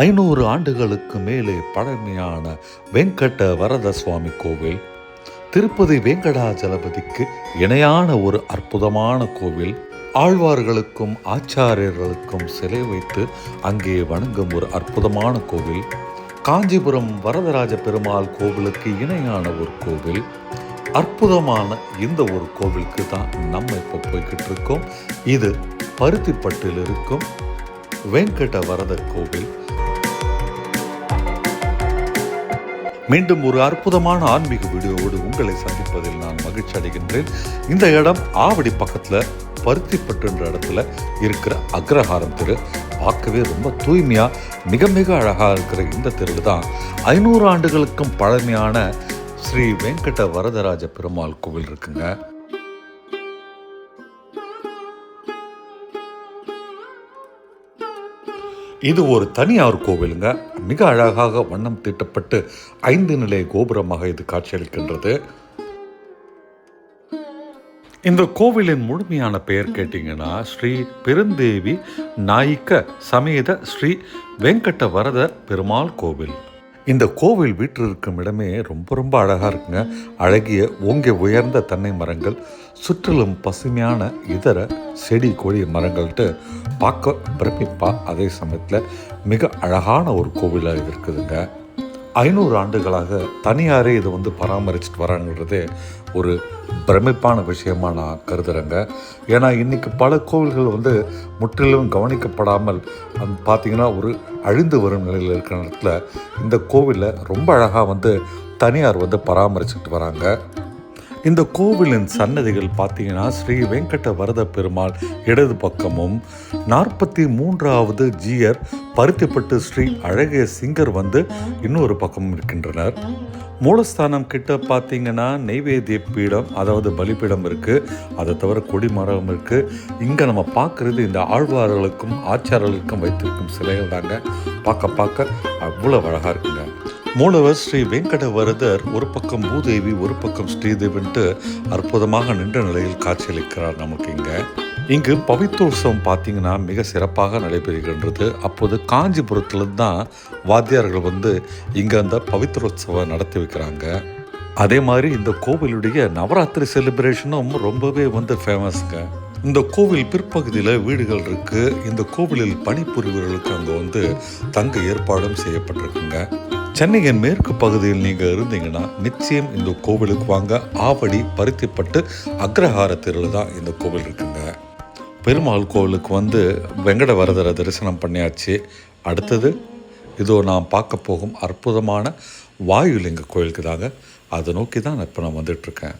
500 ஆண்டுகளுக்கு மேலே பழமையான வெங்கட வரத சுவாமி கோவில், திருப்பதி வெங்கடாஜலபதிக்கு இணையான ஒரு அற்புதமான கோவில். ஆழ்வார்களுக்கும் ஆச்சாரியர்களுக்கும் சிலை வைத்து அங்கே வணங்கும் ஒரு அற்புதமான கோவில். காஞ்சிபுரம் வரதராஜ பெருமாள் கோவிலுக்கு இணையான ஒரு கோவில். அற்புதமான இந்த ஒரு கோவிலுக்கு தான் நம்ம இப்போ போய்கிட்டு இருக்கோம். இது பருத்திப்பட்டில் இருக்கும் வெங்கட வரதர் கோவில். மீண்டும் ஒரு அற்புதமான ஆன்மீக வீடியோவோடு உங்களை சந்திப்பதில் நான் மகிழ்ச்சி அடைகின்றேன். இந்த இடம் ஆவடி பக்கத்தில் பருத்திப்பட்டுன்ற இடத்துல இருக்கிற அக்ரஹாரம் தெரு. பார்க்கவே ரொம்ப தூய்மையாக மிக மிக அழகாக இருக்கிற இந்த தெருவில் தான் 500 ஆண்டுகளுக்கும் பழமையான ஸ்ரீ வெங்கட வரதராஜ பெருமாள் கோவில் இருக்குங்க. இது ஒரு தனியார் கோவிலுங்க. மிக அழகாக வண்ணம் தீட்டப்பட்டு 5 நிலை கோபுரமாக இது காட்சியளிக்கின்றது. இந்த கோவிலின் முழுமையான பெயர் கேட்டீங்கன்னா ஸ்ரீ பெருந்தேவி நாயிக்க சமேத ஸ்ரீ வெங்கட வரத பெருமாள் கோவில். இந்த கோவில் வீற்றிருக்கும் இடமே ரொம்ப ரொம்ப அழகாக இருக்குங்க. அழகிய ஓங்கி உயர்ந்த தென்னை மரங்கள், சுற்றிலும் பசுமையான இதர செடி கொடி மரங்கள்ட்டு பார்க்க பிரமிப்பா, அதே சமயத்தில் மிக அழகான ஒரு கோவிலாக இருக்குதுங்க. 500 ஆண்டுகளாக தனியாரே இதை பராமரிச்சுட்டு வராங்கிறதே ஒரு பிரமிப்பான விஷயமா நான் கருதுகிறேங்க. ஏன்னா இன்றைக்கி பல கோவில்கள் முற்றிலும் கவனிக்கப்படாமல் பார்த்திங்கன்னா ஒரு அழிந்து வரும் நிலையில் இருக்கிற இடத்துல இந்த கோவிலில் ரொம்ப அழகாக தனியார் பராமரிச்சுட்டு வராங்க. இந்த கோவிலின் சன்னதிகள் பார்த்தீங்கன்னா ஸ்ரீ வெங்கட வரத பெருமாள் இடது பக்கமும், 43வது ஜீயர் பருத்திப்பட்டு ஸ்ரீ அழகிய சிங்கர் இன்னொரு பக்கமும் இருக்கின்றனர். மூலஸ்தானம் கிட்ட பார்த்தீங்கன்னா நெய்வேத்திய பீடம், அதாவது பலிபீடம் இருக்குது. அதை தவிர கொடிமரம் இருக்குது. இங்கே நம்ம பார்க்குறது இந்த ஆழ்வார்களுக்கும் ஆச்சாரர்களுக்கும் வைத்திருக்கும் சிலைகள் தாங்க. பார்க்க அவ்வளோ அழகாக இருக்குங்க. மூலவர் ஸ்ரீ வெங்கட வரதர் ஒரு பக்கம் பூதேவி, ஒரு பக்கம் ஸ்ரீதேவின்ட்டு அற்புதமாக நின்ற நிலையில் காட்சியளிக்கிறார் நமக்கு. இங்கு பவித்ரோத்சவம் பார்த்தீங்கன்னா மிக சிறப்பாக நடைபெறுகின்றது. அப்போது காஞ்சிபுரத்தில் தான் வாத்தியார்கள் இங்கே அந்த பவித்ரோத்சவம் நடத்தி வைக்கிறாங்க. அதே மாதிரி இந்த கோவிலுடைய நவராத்திரி செலிப்ரேஷனும் ரொம்பவே ஃபேமஸ்ங்க. இந்த கோவில் பிற்பகுதியில் வீடுகள் இருக்குது. இந்த கோவிலில் பணிபுரிவர்களுக்கு அங்கே தங்க ஏற்பாடும் செய்யப்பட்டிருக்குங்க. சென்னையின் மேற்கு பகுதியில் நீங்கள் இருந்தீங்கன்னா நிச்சயம் இந்த கோவிலுக்கு வாங்க. ஆவடி பருத்திப்பட்டு அக்ரஹார தெருவில் தான் இந்த கோவில் இருக்குங்க. பெருமாள் கோவிலுக்கு வெங்கட வரதரை தரிசனம் பண்ணியாச்சு. அடுத்தது இதோ நான் பார்க்க போகும் அற்புதமான வாயுலிங்க கோயிலுக்கு தாங்க. அதை நோக்கி தான் இப்போ நான் வந்துட்டுருக்கேன்.